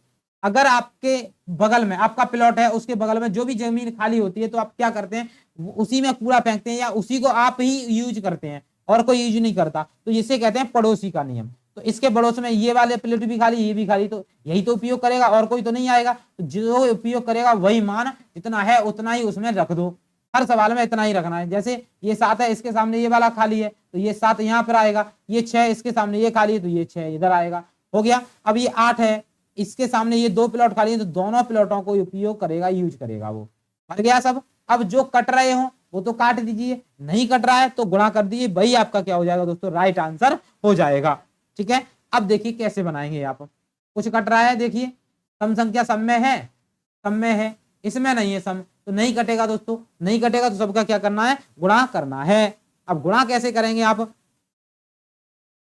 अगर आपके बगल में आपका प्लॉट है, उसके बगल में जो भी जमीन खाली होती है तो आप क्या करते हैं? उसी में कूड़ा फेंकते हैं या उसी को आप ही यूज करते हैं और कोई यूज नहीं करता। तो इसे कहते हैं पड़ोसी का नियम। तो इसके पड़ोस में ये वाले प्लेट भी खाली, ये भी खाली, तो यही तो उपयोग करेगा और कोई तो नहीं आएगा। तो जो उपयोग करेगा वही मान जितना है उतना ही उसमें रख दो। हर सवाल में इतना ही रखना है। जैसे ये 7 है, इसके सामने ये वाला खाली है तो ये 7 यहाँ पर आएगा। ये 6 इसके सामने ये खाली है तो ये 6 इधर आएगा। हो गया। अब ये 8 है, इसके सामने ये 2 प्लॉट खाली है तो दोनों प्लॉटों को उपयोग करेगा, यूज करेगा वो। भर गया सब। अब जो कट रहे हो वो तो काट दीजिए, नहीं कट रहा है तो गुणा कर दीजिए। वही आपका क्या हो जाएगा दोस्तों? राइट आंसर हो जाएगा। ठीक है, अब देखिए कैसे बनाएंगे आप। कुछ कट रहा है, देखिए सम संख्या सम में है, सम में है, इसमें नहीं है सम, तो नहीं कटेगा दोस्तों। नहीं कटेगा तो सबका क्या करना है? गुणा करना है। अब गुणा कैसे करेंगे आप?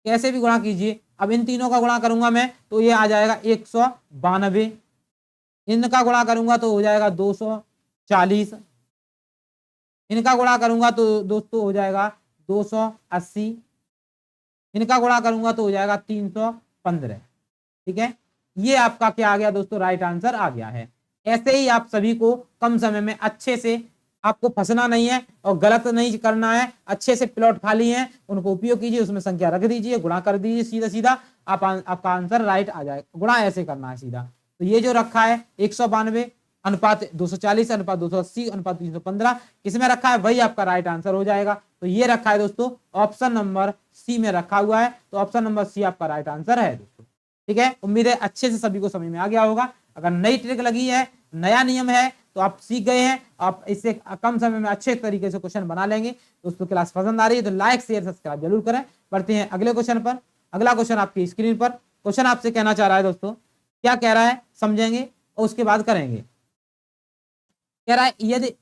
कैसे भी गुणा कीजिए। अब इन तीनों का गुणा करूंगा मैं तो ये आ जाएगा 192। इनका गुणा करूंगा तो हो जाएगा 240। इनका गुणा करूंगा तो दोस्तों हो जाएगा 280। इनका गुणा करूंगा तो हो जाएगा 315। ठीक है, ये आपका क्या आ गया दोस्तों? राइट आंसर आ गया है। ऐसे ही आप सभी को कम समय में अच्छे से, आपको फंसना नहीं है और गलत नहीं करना है। अच्छे से प्लॉट खाली हैं उनको उपयोग कीजिए, उसमें संख्या रख दीजिए, गुणा कर दीजिए सीधा सीधा, आपका आंसर राइट आ जाएगा। गुणा ऐसे करना है सीधा। तो ये जो रखा है 192 अनुपात 240 अनुपात 280 अनुपात 315 इसमें रखा है, वही आपका राइट आंसर हो जाएगा। तो ये रखा है दोस्तों ऑप्शन नंबर सी में रखा हुआ है। तो ऑप्शन नंबर सी आपका राइट आंसर है दोस्तों। ठीक है, उम्मीद है अच्छे से सभी को समझ में आ गया होगा। अगर नई ट्रिक लगी है, नया नियम है तो आप सीख गए हैं, आप इससे कम समय में अच्छे तरीके से क्वेश्चन बना लेंगे। दोस्तों क्लास पसंद आ रही है तो लाइक शेयर सब्सक्राइब जरूर करें। बढ़ते हैं अगले क्वेश्चन पर। अगला क्वेश्चन आपकी स्क्रीन पर। क्वेश्चन आपसे कहना चाह रहा है दोस्तों, क्या कह रहा है समझेंगे और उसके बाद करेंगे। कह रहा है यदि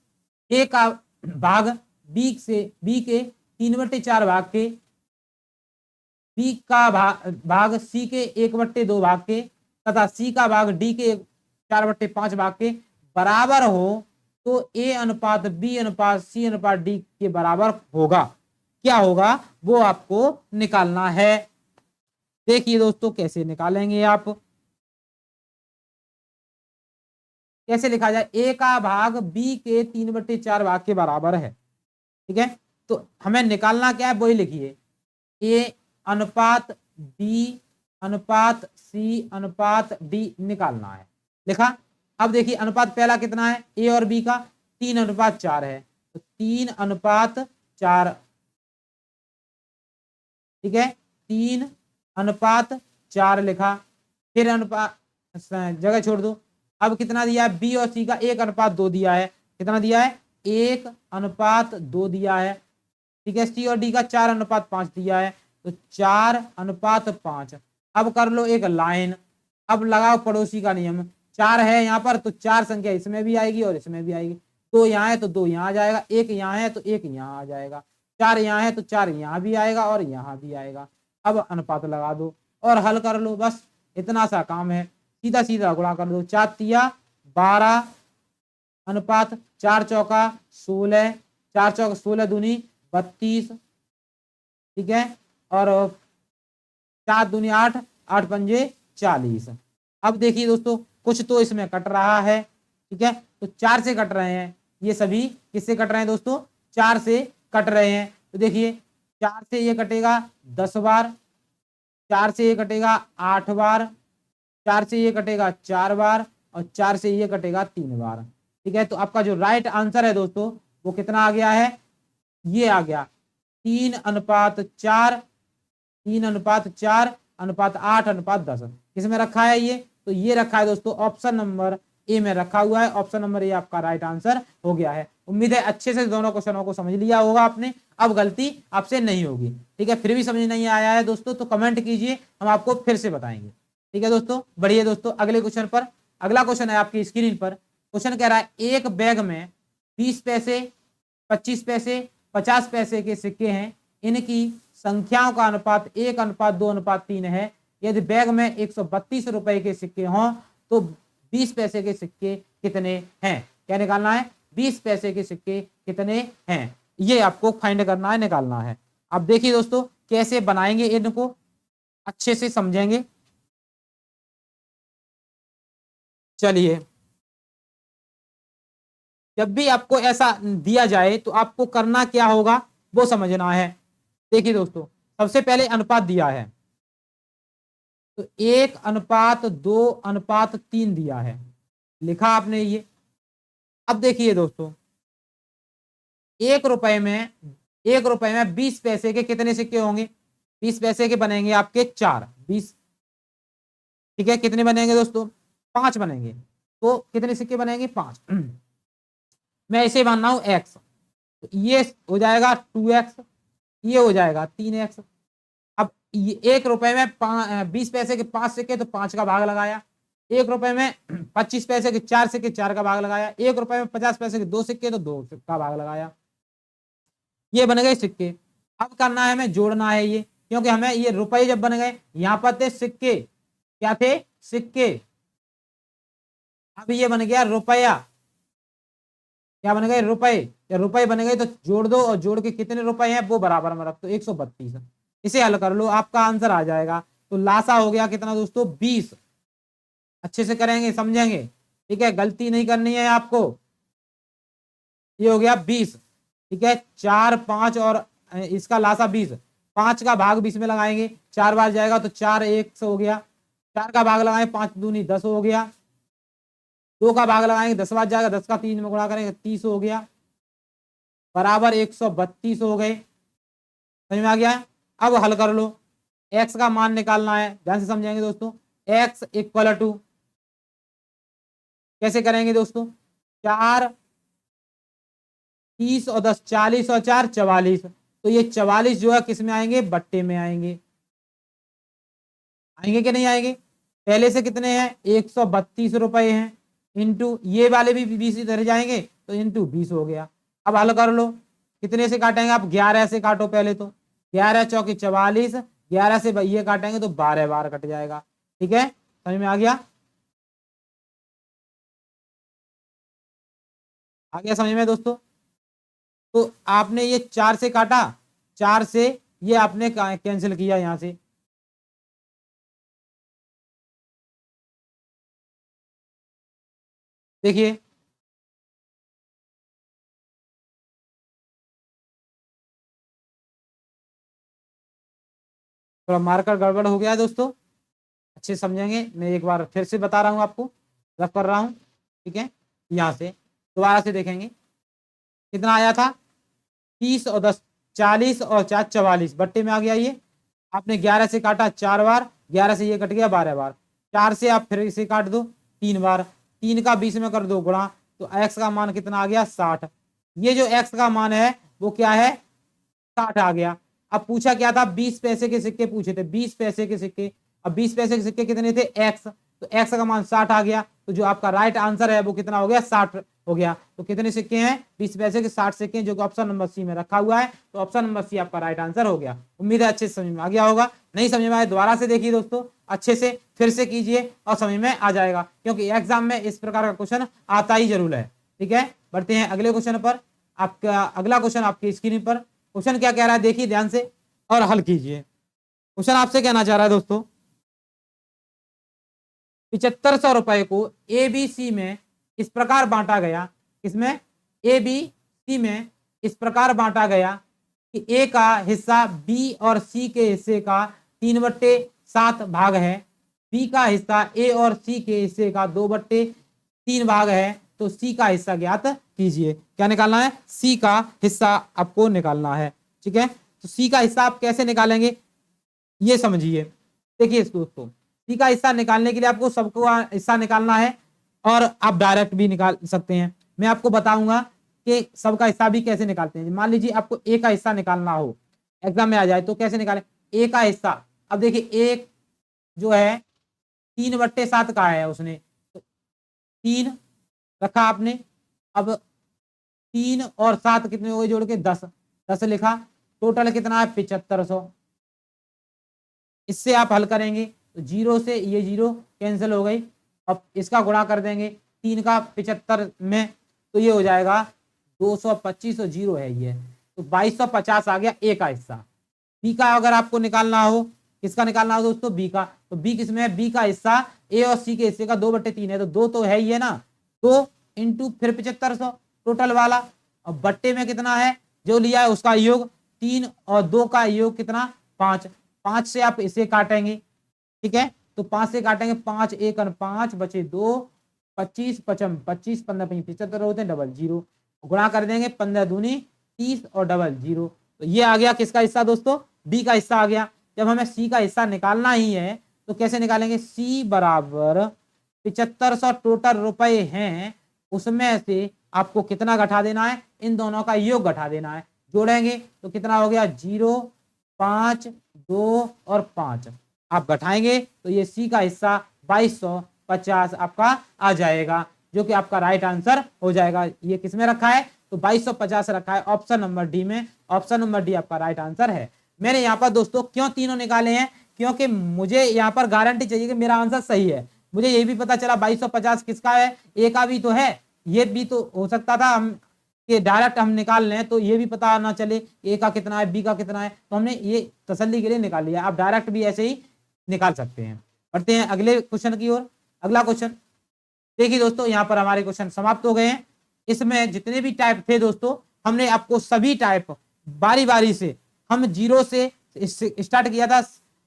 ए का भाग बी के 3/4 भाग के, बी का भाग सी के 1/2 भाग के तथा सी का भाग डी के 4/5 भाग के बराबर हो तो ए अनुपात बी अनुपात सी अनुपात डी के बराबर होगा। क्या होगा वो आपको निकालना है। देखिए दोस्तों कैसे निकालेंगे आप। कैसे लिखा जाए? ए का भाग बी के 3/4 भाग के बराबर है। ठीक है, तो हमें निकालना क्या है वही लिखिए। ए अनुपात बी अनुपात सी अनुपात डी निकालना है। लिखा। अब देखिए अनुपात पहला कितना है? ए और बी का 3:4 है, तो 3:4। ठीक है, 3:4 लिखा। फिर अनुपात जगह छोड़ दो। अब कितना दिया है? बी और सी का 1:2 दिया है। कितना दिया है? 1:2 दिया है। ठीक है, सी और डी का 4:5 दिया है, तो 4:5। अब कर लो एक लाइन। अब लगाओ पड़ोसी का नियम। 4 है यहाँ पर तो 4 संख्या इसमें भी आएगी और इसमें भी आएगी। 2 यहाँ है तो 2 यहाँ आ जाएगा, 1 यहाँ है तो 1 यहाँ आ जाएगा, 4 यहाँ है तो 4 यहाँ भी आएगा और यहाँ भी आएगा। अब अनुपात लगा दो और हल कर लो, बस इतना सा काम है। सीधा सीधा गुणा कर दो। 4 तिया 12 अनुपात 4 चौका 16, 4 चौका 16 दूनी 32। ठीक है, और 4 दूनी 8, 8 पंजे 40। अब देखिए दोस्तों कुछ तो इसमें कट रहा है, ठीक है, तो 4 से कट रहे हैं, ये सभी किससे कट रहे हैं दोस्तों, 4 से कट रहे हैं। तो देखिए 4 से ये कटेगा 10 बार, 4 से ये कटेगा 8 बार, 4 से ये कटेगा 4 बार, और 4 से ये कटेगा 3 बार, ठीक है। तो आपका जो राइट आंसर है दोस्तों वो कितना आ गया है, ये आ गया 3:4, 3:4:8:10। किसमें रखा है ये, तो ये रखा है दोस्तों ऑप्शन नंबर ए में रखा हुआ है। ऑप्शन नंबर ए आपका राइट आंसर हो गया है। उम्मीद है अच्छे से दोनों क्वेश्चनों को समझ लिया होगा आपने, अब गलती आपसे नहीं होगी, ठीक है। फिर भी समझ नहीं आया है दोस्तों तो कमेंट कीजिए, हम आपको फिर से बताएंगे, ठीक है दोस्तों। बढ़िए दोस्तों अगले क्वेश्चन पर। अगला क्वेश्चन है आपकी स्क्रीन पर। क्वेश्चन कह रहा है एक बैग में 20 पैसे, 25 पैसे, 50 पैसे के सिक्के हैं, इनकी संख्याओं का अनुपात 1:2:3 है। यदि बैग में 132 रुपए के सिक्के हों तो 20 पैसे के सिक्के कितने हैं। क्या निकालना है, 20 पैसे के सिक्के कितने हैं, ये आपको फाइंड करना है, निकालना है। अब देखिए दोस्तों कैसे बनाएंगे, इनको अच्छे से समझेंगे। चलिए, जब भी आपको ऐसा दिया जाए तो आपको करना क्या होगा वो समझना है। देखिए दोस्तों सबसे पहले अनुपात दिया है, तो 1:2:3 दिया है, लिखा आपने ये। अब देखिए दोस्तों 1 रुपए में 20 पैसे के कितने सिक्के होंगे, 20 पैसे के बनेंगे आपके 4, 20, ठीक है। कितने बनेंगे दोस्तों, 5 बनेंगे, तो कितने सिक्के बनेंगे, 5। मैं इसे मान रहा हूं x, तो ये हो जाएगा 2x, ये हो जाएगा 3x। अब ये 1 रुपए में 20 पैसे के 5 सिक्के तो 5 का भाग लगाया, 1 रुपए में 25 पैसे के 4 सिक्के 4 का भाग लगाया, 1 रुपए में 50 पैसे के 2 सिक्के तो 2 का भाग लगाया, ये बन गए सिक्के। अब करना है हमें जोड़ना है ये, क्योंकि हमें ये रुपए जब बन गए, यहां पर थे सिक्के, क्या थे, सिक्के। अब ये बन गया रुपया, क्या बन गए, रुपए। या रुपए बन गए तो जोड़ दो, और जोड़ के कितने रुपए हैं वो बराबर में रख दो, 132। इसे हल कर लो, आपका आंसर आ जाएगा। तो लासा हो गया कितना दोस्तों, 20। अच्छे से करेंगे, समझेंगे, ठीक है, गलती नहीं करनी है आपको। ये हो गया 20, ठीक है, 4, 5 और इसका लासा 20, 5 का भाग 20 में लगाएंगे, 4 बार जाएगा तो 4 1 हो गया, 4 का भाग लगाएंगे 5 दूनी 10 हो गया, 2 का भाग लगाएंगे 10 बार जाएगा, 10 का 3 में गुणा करेंगे 30 हो गया, बराबर 132 हो गए। समझ में आ गया। अब हल कर लो, x का मान निकालना है, ध्यान से समझेंगे दोस्तों। x इक्वल टू कैसे करेंगे दोस्तों, 4, 30 और 10 40 और 4 44, तो ये 44 जो है किस में आएंगे, बट्टे में आएंगे, आएंगे कि नहीं आएंगे। पहले से कितने हैं, 132 रुपए हैं, इंटू ये वाले भी 20 इधर जाएंगे तो इंटू 20 हो गया। अब हल कर लो, कितने से काटेंगे आप, 11 से काटो पहले, तो 11 चौके 44, 11 से ये काटेंगे तो 12 बार कट जाएगा, ठीक है। समझ में आ गया, आ गया समझ में दोस्तों। तो आपने ये 4 से काटा, 4 से ये आपने कैंसिल किया यहां से, देखिए थोड़ा मार्कर गड़बड़ हो गया है दोस्तों, अच्छे से समझेंगे। मैं एक बार फिर से बता रहा हूं आपको, रफ कर रहा हूं, ठीक है। यहां से दोबारा से देखेंगे, कितना आया था, 30 और 10 40 और 4 44, बट्टे में आ गया ये। आपने 11 से काटा 4 बार, 11 से ये कट गया 12 बार, 4 से आप फिर इसे काट दो 3 बार, 3 का 20 में कर दो गुणा, तो x का मान कितना आ गया, 60। ये जो x का मान है वो क्या है, 60 आ गया। अब पूछा क्या था, 20 पैसे के सिक्के पूछे थे, 20 पैसे के सिक्के। अब 20 पैसे के सिक्के कितने थे, x, तो x का मान 60 आ गया। तो जो आपका राइट आंसर है वो कितना हो गया, 60 हो गया। तो कितने सिक्के हैं, 20 पैसे के 60 सिक्के हैं, जो कि ऑप्शन नंबर सी में रखा हुआ है। तो ऑप्शन नंबर सी आपका राइट आंसर हो गया। उम्मीद है अच्छे से समझ में आ गया होगा। नहीं समझ में आए दोबारा से देखिए दोस्तों, अच्छे से फिर से कीजिए और समझ में आ जाएगा, क्योंकि एग्जाम में इस प्रकार का क्वेश्चन आता ही जरूर है, ठीक है। बढ़ते हैं अगले क्वेश्चन पर। आपका अगला क्वेश्चन आपकी स्क्रीन पर, क्वेश्चन क्या कह रहा है देखिए ध्यान से और हल कीजिए। क्वेश्चन आपसे कहना चाह रहा है दोस्तों 7500 रुपए को ABC में इस प्रकार बांटा गया, इसमें ABC में इस प्रकार बांटा गया कि ए का हिस्सा बी और सी के हिस्से का 3/7 भाग है, बी का हिस्सा ए और सी के हिस्से का 2/3 भाग है, तो सी का हिस्सा ज्ञात कीजिए। क्या निकालना है? सी का हिस्सा आपको निकालना है। ठीक है, तो सी का हिस्सा आप कैसे निकालेंगे ये समझिए। देखिए दोस्तों, सी का हिस्सा निकालने के लिए आपको सबको हिस्सा निकालना है और आप डायरेक्ट भी निकाल सकते हैं। मैं आपको बताऊंगा कि सबका हिस्सा भी कैसे निकालते हैं। मान लीजिए आपको ए का हिस्सा निकालना हो, एग्जाम में आ जाए, तो कैसे निकालें ए का हिस्सा? अब देखिए एक जो है 3/7 का है, उसने तो 3 रखा आपने। अब 3 और 7 कितने हो गए जोड़ के? 10 लिखा। टोटल कितना है? 7500। इससे आप हल करेंगे तो 0 से ये 0 कैंसिल हो गई। अब इसका गुणा कर देंगे 3 का 75 में, तो ये हो जाएगा 225 और 0 है ये, तो 2250 आ गया ए का हिस्सा। बी का अगर आपको निकालना हो, किसका निकालना हो दोस्तों? बी का। तो बी किसमें है? बी का हिस्सा ए और सी के हिस्से का 2/3 है, तो 2 तो है ही है ना, 2 इंटू फिर 7500 टोटल वाला। अब बट्टे में कितना है जो लिया है उसका योग, 3 और 2 का योग कितना? 5। 5 से आप इसे काटेंगे, ठीक है, तो 5 से काटेंगे, 5 1 5 बचे 2, 25 55 25 15 75 होते हैं, डबल 0 गुणा कर देंगे, 15 दूनी 30 और डबल 0। तो ये आ गया किसका हिस्सा दोस्तों? बी का हिस्सा आ गया। जब हमें सी का हिस्सा निकालना ही है तो कैसे निकालेंगे? सी बराबर 7500 टोटल रुपए हैं, उसमें से आपको कितना घटा देना है? इन दोनों का योग घटा देना है। जोड़ेंगे तो कितना हो गया? 0 5 2 और 5। आप घटाएंगे तो ये सी का हिस्सा 2250 आपका आ जाएगा, जो कि आपका राइट आंसर हो जाएगा। ये किसमें रखा है? तो 2250 रखा है ऑप्शन नंबर डी में। ऑप्शन नंबर डी आपका राइट आंसर है। मैंने यहाँ पर दोस्तों क्यों तीनों निकाले हैं? क्योंकि मुझे यहाँ पर गारंटी चाहिए कि मेरा आंसर सही है। मुझे ये भी पता चला 2250 किसका है? ए का भी तो है, ये भी तो हो सकता था हम कि डायरेक्ट हम निकाल लें तो ये भी पता ना चले ए का कितना है, बी का कितना है, तो हमने ये तसल्ली के लिए निकाल लिया। आप डायरेक्ट भी ऐसे ही निकाल सकते हैं। बढ़ते हैं अगले क्वेश्चन की ओर। अगला क्वेश्चन देखिए दोस्तों, यहाँ पर हमारे क्वेश्चन समाप्त हो गए हैं। इसमें जितने भी टाइप थे दोस्तों, हमने आपको सभी टाइप बारी बारी से, हम 0 से स्टार्ट किया था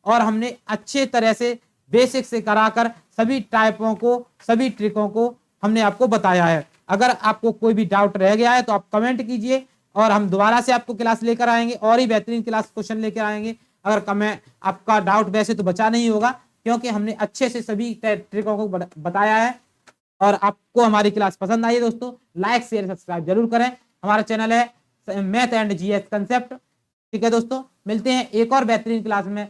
और हमने अच्छे तरह से बेसिक से कराकर सभी टाइपों को, सभी ट्रिकों को हमने आपको बताया है। अगर आपको कोई भी डाउट रह गया है तो आप कमेंट कीजिए और हम दोबारा से आपको क्लास लेकर आएंगे और ही बेहतरीन क्लास क्वेश्चन लेकर आएंगे। अगर कमेंट आपका डाउट वैसे तो बचा नहीं होगा, क्योंकि हमने अच्छे से सभी ट्रिकों को बताया है। और आपको हमारी क्लास पसंद आई है दोस्तों, लाइक शेयर सब्सक्राइब जरूर करें। हमारा चैनल है मैथ एंड जीएस कंसेप्ट। ठीक है दोस्तों, मिलते हैं एक और बेहतरीन क्लास में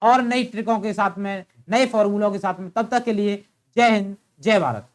और नई ट्रिकों के साथ में, नए फॉर्मूलों के साथ में। तब तक के लिए जय हिंद, जय भारत।